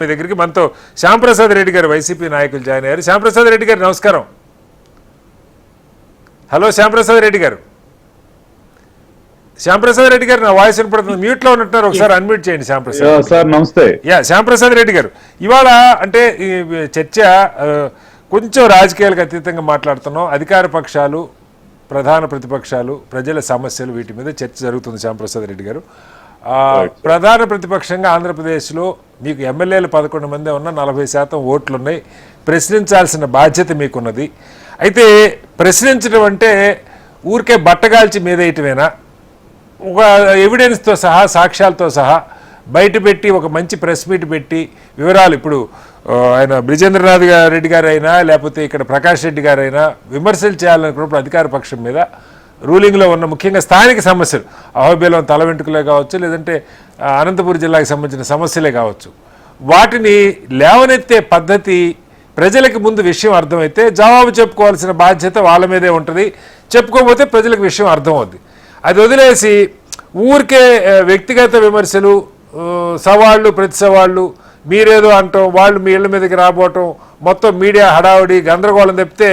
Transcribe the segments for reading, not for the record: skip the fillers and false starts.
మీ దగ్గరికి మనతో శ్యాంప్రసాద్ రెడ్డి గారు వైసీపీ నాయకులు జాయిన్ అయ్యారు. శ్యాంప్రసాద్ రెడ్డి గారు నమస్కారం. హలో శ్యాంప్రసాద్ రెడ్డి గారు. శ్యాంప్రసాద్ రెడ్డి గారు నా వాయిస్ వినపడుతుంది, మ్యూట్ లో ఉన్నట్టున్నారు, ఒకసారి అన్మ్యూట్ చేయండి. శ్యాంప్రసాద్ సార్ నమస్తే. శ్యాంప్రసాద్ రెడ్డి గారు, ఇవాళ అంటే ఈ చర్చ కొంచెం రాజకీయాలకు అతీతంగా మాట్లాడుతున్నాం. అధికార పక్షాలు, ప్రధాన ప్రతిపక్షాలు, ప్రజల సమస్యలు, వీటి మీద చర్చ జరుగుతుంది. శ్యాంప్రసాద్ రెడ్డి గారు, ప్రధాన ప్రతిపక్షంగా ఆంధ్రప్రదేశ్లో మీకు ఎమ్మెల్యేలు 11 మంది ఉన్న 40% ఓట్లు ఉన్నాయి. ప్రశ్నించాల్సిన బాధ్యత మీకున్నది. అయితే ప్రశ్నించడం అంటే ఊరికే బట్టగాల్చి మీదేయటమేనా? ఒక ఎవిడెన్స్తో సహా, సాక్ష్యాలతో సహా బయట పెట్టి ఒక మంచి ప్రెస్ మీట్ పెట్టి వివరాలు, ఇప్పుడు ఆయన బ్రిజేంద్రనాథ్ రెడ్డి గారు అయినా లేకపోతే ఇక్కడ ప్రకాష్ రెడ్డి గారు అయినా విమర్శలు చేయాలనుకున్నప్పుడు అధికార పక్షం మీద రూలింగ్లో ఉన్న ముఖ్యంగా స్థానిక సమస్యలు, అహోబిలం తల వెంట్రుకలే కావచ్చు, లేదంటే అనంతపురం జిల్లాకు సంబంధించిన సమస్యలే కావచ్చు, వాటిని లేవనెత్తే పద్ధతి ప్రజలకు ముందు విషయం అర్థమైతే జవాబు చెప్పుకోవాల్సిన బాధ్యత వాళ్ళ మీదే ఉంటుంది. చెప్పుకోకపోతే ప్రజలకు విషయం అర్థమవుద్ది. అది వదిలేసి ఊరికే వ్యక్తిగత విమర్శలు, సవాళ్ళు, ప్రతి సవాళ్ళు, మీరేదో అంటాం, వాళ్ళు మీ ఇళ్ళ మీదకి రాబోవటం, మొత్తం మీడియా హడావుడి గందరగోళం తప్పితే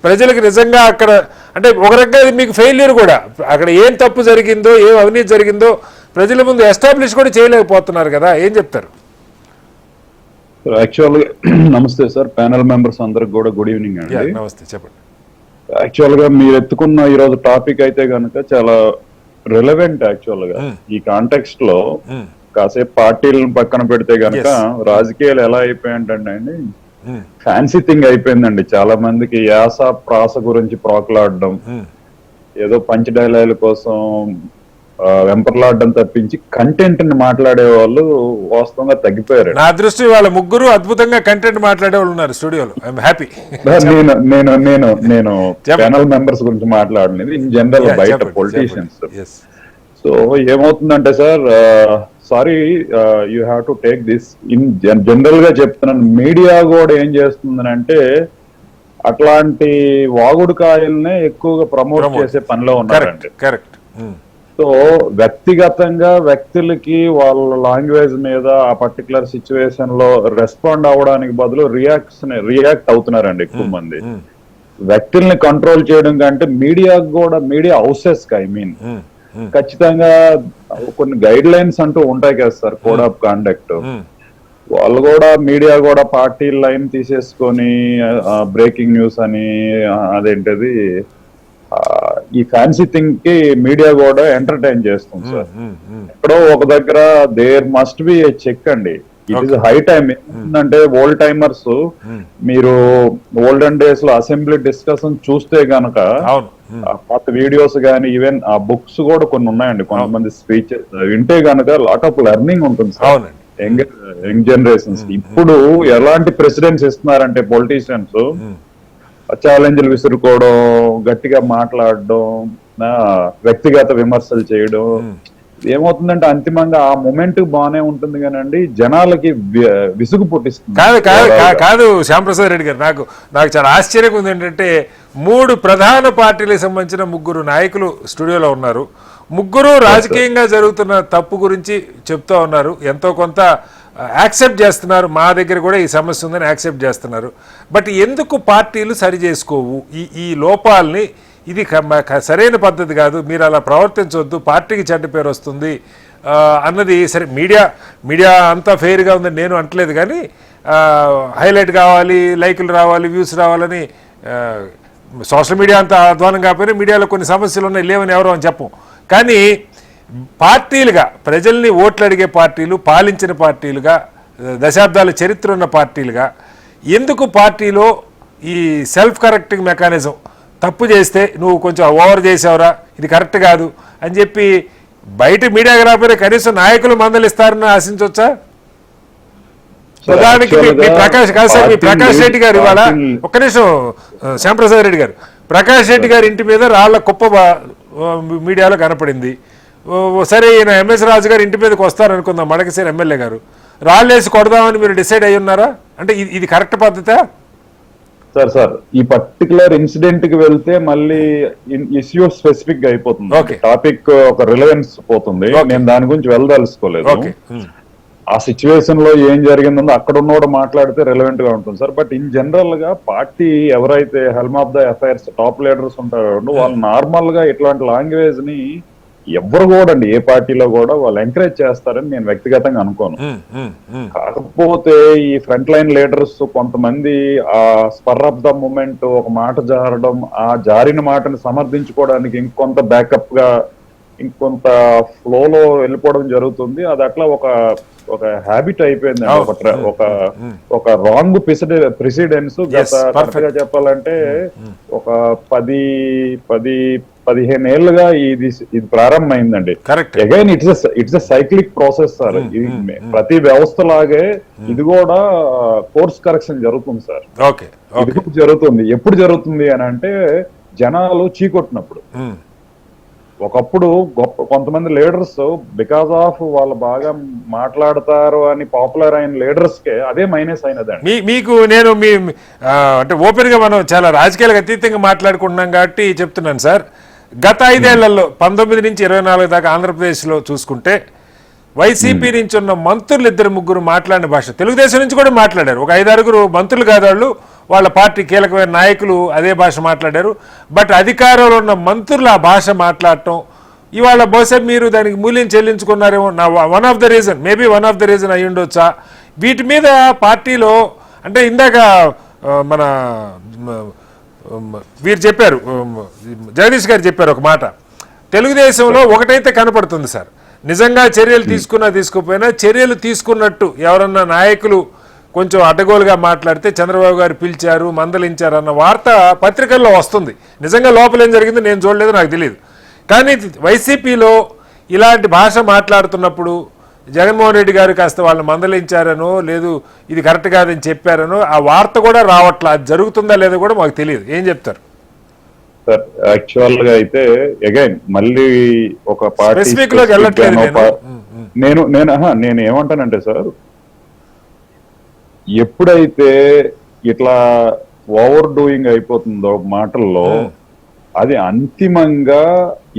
ప్రజలకు నిజంగా అక్కడ అంటే ఒక రకంగా మీకు ఫెయిల్యూర్ కూడా. అక్కడ ఏం తప్పు జరిగిందో, ఏం అవినీతి జరిగిందో ప్రజల ముందు ఎస్టాబ్లిష్ కూడా చేయలేకపోతున్నారు కదా, ఏం చెప్తారు? యాక్చువల్గా నమస్తే సార్, ప్యానెల్ మెంబర్స్ అందరికి కూడా గుడ్ ఈవినింగ్ అండి. నమస్తే, చెప్పండి. యాక్చువల్గా మీరు ఎత్తుకున్న ఈరోజు టాపిక్ అయితే కనుక చాలా రిలవెంట్. యాక్చువల్గా ఈ కాంటెక్స్ట్ లో కాసేపు పార్టీలను పక్కన పెడితే గనక రాజకీయాలు ఎలా అయిపోయాయంటే అండి, ఫ్యాన్సీ థింగ్ అయిపోయిందండి. చాలా మందికి యాస ప్రాస గురించి ప్రోకలాడడం, ఏదో పంచ్ డైలాగుల కోసం వెంపర్లాడడం తప్పించి కంటెంట్ ని మాట్లాడే వాళ్ళు వాస్తవంగా తగ్గిపోయారు. నా దృష్టి వాళ్ళ ముగ్గురు అద్భుతంగా కంటెంట్ మాట్లాడే వాళ్ళు ఉన్నారు స్టూడియోలో. I'm happy. నేను ప్యానల్ మెంబర్స్ గురించి మాట్లాడలేదు, ఇన్ జనరల్ బయట పొలిటీషియన్స్. సో ఏమవుతుందంటే sir, sorry you have to take this in general గా చెప్తున్నాను. మీడియా కూడా ఏం చేస్తుందని అంటే అట్లాంటి వాగుడుకాయల్నే ఎక్కువగా ప్రమోట్ చేసే పనిలో ఉన్నారండి. కరెక్ట్. సో వ్యక్తిగతంగా వ్యక్తులకి వాళ్ళ లాంగ్వేజ్ మీద ఆ పర్టికులర్ సిచ్యువేషన్ లో రెస్పాండ్ అవ్వడానికి బదులు రియాక్ట్ అవుతున్నారండి ఎక్కువ మంది. వ్యక్తుల్ని కంట్రోల్ చేయడం కంటే మీడియాకు కూడా, మీడియా హౌసెస్ కి ఐ మీన్ ఖచ్చితంగా కొన్ని గైడ్ లైన్స్ అంటూ ఉంటాయి కదా సార్, కోడ్ ఆఫ్ కాండక్ట్. వాళ్ళు కూడా, మీడియా కూడా పార్టీ లైన్ తీసేసుకొని బ్రేకింగ్ న్యూస్ అని అదేంటది ఈ ఫ్యాన్సీ థింగ్ కి మీడియా కూడా ఎంటర్టైన్ చేస్తుంది సార్. ఎక్కడో ఒక దగ్గర there must be a check అండి. It is high time. ఏంటంటే ఓల్డ్ టైమర్స్, మీరు ఓల్డెన్ డేస్ లో అసెంబ్లీ డిస్కషన్ చూస్తే గనక పాత వీడియోస్ గానీ, ఈవెన్ ఆ బుక్స్ కూడా కొన్ని ఉన్నాయండి, కొంతమంది స్పీచెస్ వింటే గనక లాట్ ఆఫ్ లెర్నింగ్ ఉంటుంది సార్ యంగ్ జనరేషన్స్. ఇప్పుడు ఎలాంటి ప్రెసిడెన్స్ ఇస్తున్నారంటే పొలిటీషియన్స్ ఛాలెంజ్లు విసురుకోవడం, గట్టిగా మాట్లాడడం, వ్యక్తిగత విమర్శలు చేయడం, ఏమవుతుందంటే అంతిమంగా ఆ మూమెంట్ బాగానే ఉంటుంది కానండి జనాలకి విసుగు పుట్టిస్తుంది. కాదు శ్యాంప్రసాద్ రెడ్డి గారు, నాకు చాలా ఆశ్చర్యంగా ఉంది ఏంటంటే 3 ప్రధాన పార్టీలకు సంబంధించిన 3 నాయకులు స్టూడియోలో ఉన్నారు. ముగ్గురు రాజకీయంగా జరుగుతున్న తప్పు గురించి చెప్తా ఉన్నారు, ఎంతో కొంత యాక్సెప్ట్ చేస్తున్నారు. మా దగ్గర కూడా ఈ సమస్య ఉందని యాక్సెప్ట్ చేస్తున్నారు. బట్ ఎందుకు పార్టీలు సరి చేసుకోవు ఈ లోపాలని? ఇది సరైన పద్ధతి కాదు, మీరు అలా ప్రవర్తించవద్దు, పార్టీకి చెడ్డ పేరు వస్తుంది అన్నది. సరే, మీడియా అంతా ఫెయిర్గా ఉందని నేను అంటలేదు, కానీ హైలైట్ కావాలి, లైకులు రావాలి, వ్యూస్ రావాలని సోషల్ మీడియా అంతా అధ్వానం కాకపోయినా మీడియాలో కొన్ని సమస్యలు ఉన్నాయి, లేవని ఎవరో అని చెప్పం. కానీ పార్టీలుగా, ప్రజల్ని ఓట్లు అడిగే పార్టీలు, పాలించిన పార్టీలుగా, దశాబ్దాల చరిత్ర ఉన్న పార్టీలుగా ఎందుకు పార్టీలో ఈ సెల్ఫ్ కరెక్టింగ్ మెకానిజం, తప్పు చేస్తే నువ్వు కొంచెం ఓవర్ చేసావురా, ఇది కరెక్ట్ కాదు అని చెప్పి బయట మీడియాకి రాకపోతే కనీసం నాయకులు మందలిస్తారని ఆశించవచ్చా? ఉదాహరణకి మీ ప్రకాష్ రెడ్డి గారు ఇవాళ, ఒక్క నిమిషం శ్యాంప్రసాద్ రెడ్డి గారు, ప్రకాష్ రెడ్డి గారి ఇంటి మీద రాళ్ల కుప్ప మీడియాలో కనపడింది. సరే, ఈయన ఎంఎస్ రాజు గారు ఇంటి మీదకి వస్తారనుకుందాం, మడకసేరి ఎమ్మెల్యే గారు, రాళ్ళేసి కొడదామని మీరు డిసైడ్ అయ్యి ఉన్నారా? అంటే ఇది కరెక్ట్ పద్ధతా? సార్ ఈ పర్టికులర్ ఇన్సిడెంట్ కి వెళ్తే మళ్ళీ ఇష్యూ స్పెసిఫిక్ గా అయిపోతుంది, టాపిక్ ఒక రిలవెన్స్ పోతుంది. నేను దాని గురించి వెళ్ళదలుచుకోలేదు. ఆ సిచ్యువేషన్ లో ఏం జరిగిందో అక్కడ ఉన్నోడు మాట్లాడితే రెలవెంట్ గా ఉంటుంది సార్. బట్ ఇన్ జనరల్ గా పార్టీ ఎవరైతే helm of the affairs top leaders ఉంటారో వాళ్ళు నార్మల్ గా ఇట్లాంటి లాంగ్వేజ్ ని ఎవ్వరు కూడా అండి ఏ పార్టీలో కూడా వాళ్ళు ఎంకరేజ్ చేస్తారని నేను వ్యక్తిగతంగా అనుకోను. కాకపోతే ఈ ఫ్రంట్ లైన్ లీడర్స్ కొంతమంది ఆ స్పర్ ఆఫ్ ద మూమెంట్ ఒక మాట జారడం, ఆ జారిన మాటను సమర్థించుకోవడానికి ఇంకొంత బ్యాకప్ గా ఇంకొంత ఫ్లోలో వెళ్ళిపోవడం జరుగుతుంది. అది అట్లా ఒక హ్యాబిట్ అయిపోయింది, ఒక రాంగ్ ప్రెసిడెన్స్. గత చెప్పాలంటే ఒక 10-15 ఏళ్ళుగా ఇది ప్రారంభమైందండి. Again it's cyclic process sir. ప్రతి వ్యవస్థ లాగే ఇది కూడా కోర్స్ కరెక్షన్ జరుగుతుంది సార్. ఇది జరుగుతుంది. ఎప్పుడు జరుగుతుంది అని అంటే జనాలు చీకొట్టినప్పుడు. ఒకప్పుడు కొంతమంది లీడర్స్ బికాస్ ఆఫ్ వాళ్ళు బాగా మాట్లాడతారు అని పాపులర్ అయిన లీడర్స్ కే అదే మైనస్ అయినదండి. మీకు నేను అంటే ఓపెన్ గా మనం చాలా రాజకీయాలకు అతీతంగా మాట్లాడుకుంటున్నాం కాబట్టి చెప్తున్నాను సార్. గత 5 ఏళ్లలో 19 నుంచి 24 దాకా ఆంధ్రప్రదేశ్లో చూసుకుంటే వైసీపీ నుంచి ఉన్న మంత్రులు 2-3 మాట్లాడిన భాష తెలుగుదేశం నుంచి కూడా మాట్లాడారు. ఒక 5-6 మంత్రులు కాదు వాళ్ళు, వాళ్ళ పార్టీ కీలకమైన నాయకులు అదే భాష మాట్లాడారు. బట్ అధికారంలో ఉన్న మంత్రులు ఆ భాష మాట్లాడటం ఇవాళ బహుశా మీరు దానికి మూల్యం చెల్లించుకున్నారేమో. వన్ ఆఫ్ ద రీజన్ అయి ఉండొచ్చా వీటి మీద పార్టీలో? అంటే ఇందాక మన వీరు చెప్పారు, జగదీష్ గారు చెప్పారు ఒక మాట, తెలుగుదేశంలో ఒకటైతే కనపడుతుంది సార్, నిజంగా చర్యలు తీసుకోకపోయినా చర్యలు తీసుకున్నట్టు ఎవరన్నా నాయకులు కొంచెం అడ్డగోలుగా మాట్లాడితే చంద్రబాబు గారు పిలిచారు, మందలించారు అన్న వార్త పత్రికల్లో వస్తుంది. నిజంగా లోపల ఏం జరిగిందో నేను చూడలేదు, నాకు తెలియదు. కానీ వైసీపీలో ఇలాంటి భాష మాట్లాడుతున్నప్పుడు జగన్మోహన్ రెడ్డి గారు కాస్త వాళ్ళని మందలించారనో లేదు ఇది కరెక్ట్ కాదని చెప్పారనో ఆ వార్త కూడా రావట్లా. అది జరుగుతుందా లేదో కూడా మాకు తెలియదు. ఏం చెప్తారు సార్? యాక్చువల్ గా అయితే అగైన్ మళ్ళీ ఒక స్పెసిఫిక్ లోకి వెళ్ళట్లేదు నేను ఏమంటానంటే సార్, ఎప్పుడైతే ఇట్లా ఓవర్ డూయింగ్ అయిపోతుందో మాటల్లో అది అంతిమంగా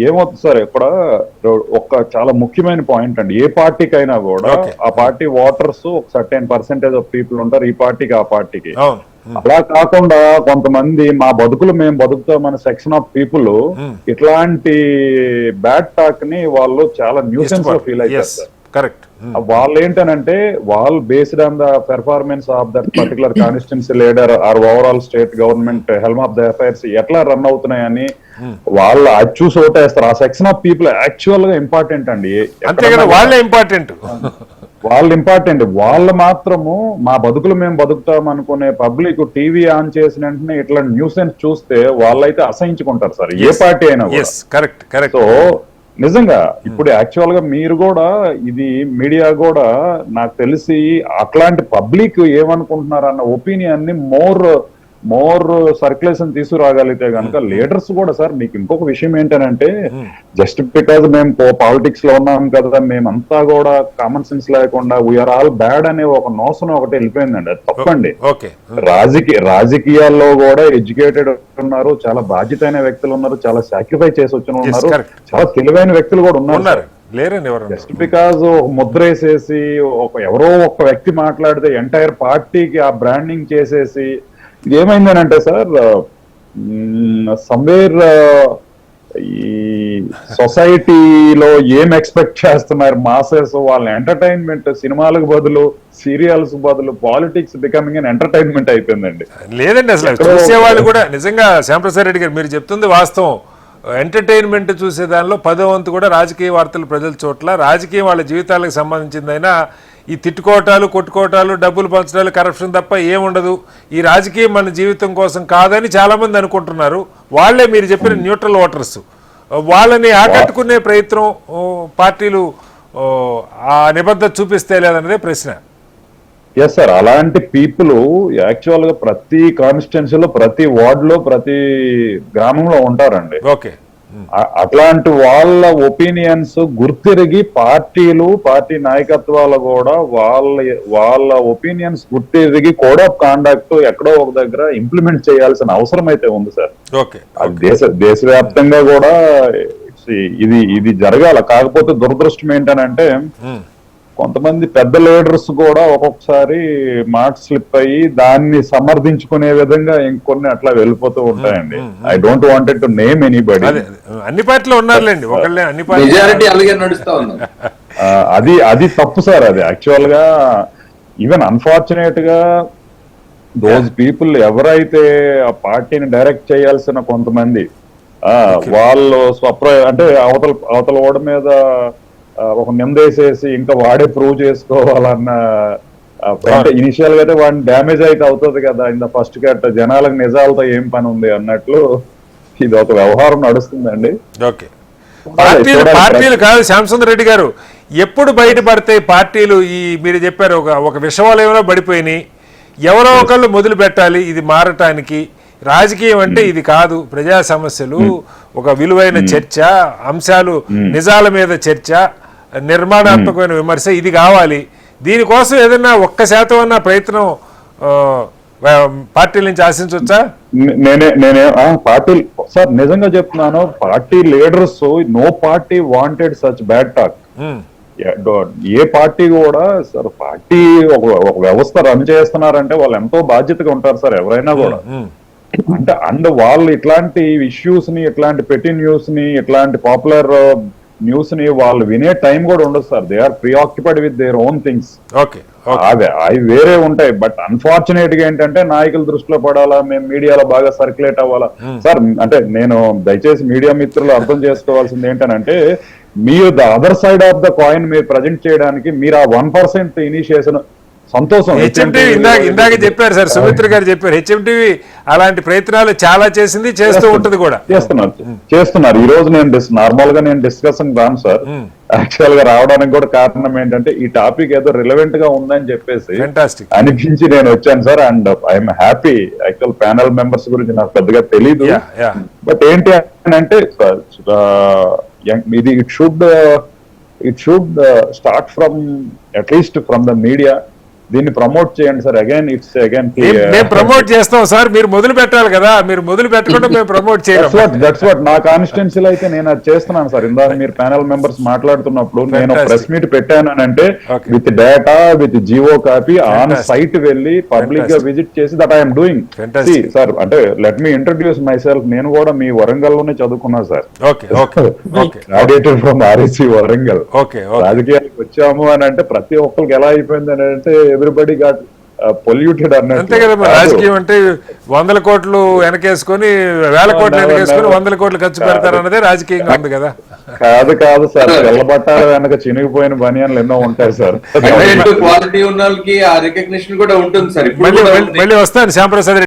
ఏమవుతుంది సార్? ఇక్కడ ఒక చాలా ముఖ్యమైన పాయింట్ అండి. ఏ పార్టీకైనా కూడా ఆ పార్టీ ఓటర్స్ ఒక సర్టెన్ పర్సెంటేజ్ ఆఫ్ పీపుల్ ఉంటారు, ఈ పార్టీకి ఆ పార్టీకి. అలా కాకుండా కొంతమంది మా బతుకులు మేము బతుకుతామన్న సెక్షన్ ఆఫ్ పీపుల్ ఇట్లాంటి బ్యాడ్ టాక్ ని వాళ్ళు చాలా న్యూసెన్స్ లో ఫీల్ అవుతారు సార్. కరెక్ట్. వాళ్ళు ఏంటనంటే వాళ్ళు based on the performance of that particular constituency leader or overall state government helm of the affairs ఎట్లా రన్ అవుతున్నాయని వాళ్ళు అది చూసి ఓటేస్తారు. ఆ సెక్షన్ ఆఫ్ పీపుల్ యాక్చువల్ గా ఇంపార్టెంట్ అండి. వాళ్ళు ఇంపార్టెంట్. వాళ్ళు మాత్రము మా బతుకులు మేము బతుకుతాం అనుకునే పబ్లిక్ టీవీ ఆన్ చేసిన వెంటనే ఇట్లా న్యూసెన్స్ చూస్తే వాళ్ళైతే అసహించుకుంటారు సార్, ఏ పార్టీ అయినా కూడా. సో నిజంగా ఇప్పుడు యాక్చువల్ గా మీరు కూడా ఇది మీడియా కూడా నాకు తెలిసి అట్లాంటి పబ్లిక్ ఏమనుకుంటున్నారు అన్న ఒపీనియన్ ని మోర్ సర్క్యులేషన్ తీసుకురాగలిగితే కనుక లీడర్స్ కూడా సార్. మీకు ఇంకొక విషయం ఏంటనంటే జస్ట్ బికాజ్ మేము పాలిటిక్స్ లో ఉన్నాం కదా మేమంతా కూడా కామన్ సెన్స్ లేకుండా వీఆర్ ఆల్ బ్యాడ్ అనే ఒక నోషన్ ఒకటి వెళ్ళిపోయిందండి. అది తప్పండి. రాజకీయాల్లో కూడా ఎడ్యుకేటెడ్ ఉన్నారు, చాలా బాధ్యతైన వ్యక్తులు ఉన్నారు, చాలా సాక్రిఫైస్ చేసి వచ్చిన ఉన్నారు, చాలా తెలివైన వ్యక్తులు కూడా ఉన్నారు. జస్ట్ బికాజ్ ముద్ర వేసేసి ఎవరో ఒక వ్యక్తి మాట్లాడితే ఎంటైర్ పార్టీకి ఆ బ్రాండింగ్ చేసేసి ఇది ఏమైందనంటే సార్ సమ్వేర్ ఈ సొసైటీలో ఏం ఎక్స్పెక్ట్ చేస్తున్నారు మాసెస్, వాళ్ళ ఎంటర్టైన్మెంట్ సినిమాలకు బదులు సీరియల్స్ బదులు పాలిటిక్స్ బికమింగ్ అన్ ఎంటర్టైన్మెంట్ అయిపోయిందండి. లేదండి అసలు చూసేవాళ్ళు కూడా నిజంగా శ్యాంప్రసాద్ రెడ్డి గారు మీరు చెప్తుంది వాస్తవం. ఎంటర్టైన్మెంట్ చూసే దానిలో 10వ వంతు కూడా రాజకీయ వార్తలు ప్రజల చోట్ల రాజకీయం వాళ్ళ జీవితాలకు సంబంధించిందైనా ఈ తిట్టుకోవటాలు కొట్టుకోవటాలు డబ్బులు పంచడాలు కరప్షన్ తప్ప ఏముండదు. ఈ రాజకీయం మన జీవితం కోసం కాదని చాలా మంది అనుకుంటున్నారు. వాళ్లే మీరు చెప్పిన న్యూట్రల్ ఓటర్స్, వాళ్ళని ఆకట్టుకునే ప్రయత్నం పార్టీలు ఆ నిబద్ధత చూపిస్తే లేదన్నదే ప్రశ్న. ఎస్ సార్, అలాంటి పీపుల్ యాక్చువల్ గా ప్రతి కాన్స్టిట్యున్సీలో ప్రతి వార్డ్ లో ప్రతి గ్రామంలో ఉంటారండి. ఓకే, అట్లాంటి వాళ్ళ ఒపీనియన్స్ గుర్తిరిగి పార్టీలు పార్టీ నాయకత్వాలు కూడా వాళ్ళ ఒపీనియన్స్ గుర్తిరిగి కోడ్ ఆఫ్ కాండక్ట్ ఎక్కడో ఒక దగ్గర ఇంప్లిమెంట్ చేయాల్సిన అవసరం అయితే ఉంది సార్. దేశవ్యాప్తంగా కూడా ఇది జరగాల. కాకపోతే దురదృష్టం ఏంటనంటే కొంతమంది పెద్ద లీడర్స్ కూడా ఒక్కొక్కసారి మాట స్లిప్ అయ్యి దాన్ని సమర్థించుకునే విధంగా ఇంకొన్ని అట్లా వెళ్ళిపోతూ ఉంటాయండి. I don't wanted to name anybody. అదే అన్ని పార్టీలు ఉన్నారులేండి, ఒకళ్ళే అన్ని పార్టీ మెజారిటీ అలాగే నడుస్తా ఉన్నారు. అది తప్పు సార్. అది యాక్చువల్ గా ఈవెన్ అన్ఫార్చునేట్ గా దోస్ పీపుల్ ఎవరైతే ఆ పార్టీని డైరెక్ట్ చేయాల్సిన కొంతమంది వాళ్ళు అంటే అవతల ఓడ మీద ఒక నిందేసేసి ఇంకా వాడే ప్రూవ్ చేసుకోవాలన్న, అంటే ఇనిషియల్ గా అయితే వాడిని డ్యామేజ్ అయితే అవుతుంది కదా ఇన్ ద ఫస్ట్ కట్, జనాలకు నిజాలతో ఏం పని ఉంది అన్నట్లు ఇది ఒక వ్యవహారం నడుస్తుందండి. ఓకే, పార్టీలు కాదు శ్యాంసుందర్ రెడ్డి గారు, ఎప్పుడు బయటపడతాయి పార్టీలు? ఈ మీరు చెప్పారు ఒక విషవలయంలో పడిపోయినాయి, ఎవరో ఒకళ్ళు మొదలు పెట్టాలి ఇది మారటానికి. రాజకీయం అంటే ఇది కాదు, ప్రజా సమస్యలు, ఒక విలువైన చర్చ, అంశాలు నిజాల మీద చర్చ, నిర్మాణాత్మకమైన విమర్శ, ఇది కావాలి. దీనికోసం ఏదైనా 1% అన్న ప్రయత్నం పార్టీల నుంచి ఆశించవచ్చా? నేనే పార్టీ సార్ నిజంగా చెప్తున్నాను, party leaders no party wanted such bad talk. ఏ పార్టీ కూడా సార్, పార్టీ ఒక వ్యవస్థ రన్ చేస్తున్నారంటే వాళ్ళు ఎంతో బాధ్యతగా ఉంటారు సార్ ఎవరైనా కూడా. అంటే అండ్ వాళ్ళు ఇట్లాంటి ఇష్యూస్ ని, ఇట్లాంటి పెట్టి న్యూస్ ని, ఇట్లాంటి పాపులర్ న్యూస్ ని వాళ్ళు వినే టైం కూడా ఉండదు sir. They are preoccupied with their own things. అవి వేరే ఉంటాయి. బట్ అన్ఫార్చునేట్ గా ఏంటంటే నాయకుల దృష్టిలో పడాలా, మేము మీడియాలో బాగా సర్క్యులేట్ అవ్వాలా సార్. అంటే నేను దయచేసి మీడియా మిత్రులు అర్థం చేసుకోవాల్సింది ఏంటంటే, మీరు the other side of the coin మీరు ప్రజెంట్ చేయడానికి మీరు ఆ 1% ఇనిషియేషన్ సంతోషం. హెచ్ఎంటీవీ ఇందాక చెప్పారు సార్, సుమిత్ర గారు చెప్పారు, హెచ్ఎంటీవీ అలాంటి ప్రయత్నాలు చాలా చేసింది, చేస్తూ ఉంటది కూడా. చేస్తున్నారు. ఈ రోజు నేను నార్మల్ గా నేను డిస్కషన్ రాను సార్. యాక్చువల్ గా రావడానికి కూడా కారణం ఏంటంటే ఈ టాపిక్ ఏదో రిలవెంట్ గా ఉందని చెప్పేసి అనిపించి నేను వచ్చాను sir. And I'm happy. Actual panel members గురించి నాకు పెద్దగా తెలీదు, బట్ ఏంటి అని అంటే ఇది it should start from at least from the media. దీన్ని ప్రమోట్ చేయండి సార్. అగైన్ ఇట్స్ అగైన్ మేము ప్రమోట్ చేస్తాం సార్, మీరు మొదలు పెట్టాలి కదా, మీరు మొదలు పెట్టకుండా మేము ప్రమోట్ చేయాలి. దట్స్ వాట్ నా కాన్స్టిట్యున్సీలో అయితే నేను అది చేస్తున్నాను సార్. ఇందాక మీరు ప్యానల్ మెంబర్స్ మాట్లాడుతున్నప్పుడు నేను ప్రెస్ మీట్ పెట్టాను అంటే with data, with geo copy, on site వెళ్ళి పబ్లిక్ గా విజిట్ చేసి దట్ ఐఎమ్ డూయింగ్ సార్. అంటే let me introduce myself. నేను కూడా మీ వరంగల్ లోనే చదువుకున్నా sir. Graduated from RSC Warangal. రాజకీయాలకు వచ్చాము అని అంటే ప్రతి ఒక్కరికి ఎలా అయిపోయింది అని అంటే ఎవ్రీబడి గాట్ పొల్యూటెడ్ అన్నట్టు. అంతే కదా, రాజకీయం అంటే 100 కోట్లు వెనకేసుకొని 1000 కోట్లు వెనకేసుకొని 100 కోట్లు ఖర్చు పెడతారు అన్నదే రాజకీయంగా ఉంది కదా. కాదు సార్, తెల్లబట్టాల వెనక చినిగిపోయిన బనియాన్లు ఎన్నో ఉంటాయి సార్. క్వాలిటీ ఉన్న వాళ్ళకి ఆ రికగ్నిషన్ కూడా ఉంటుంది సార్. మళ్ళీ వస్తాను శ్యాంప్రసాద్.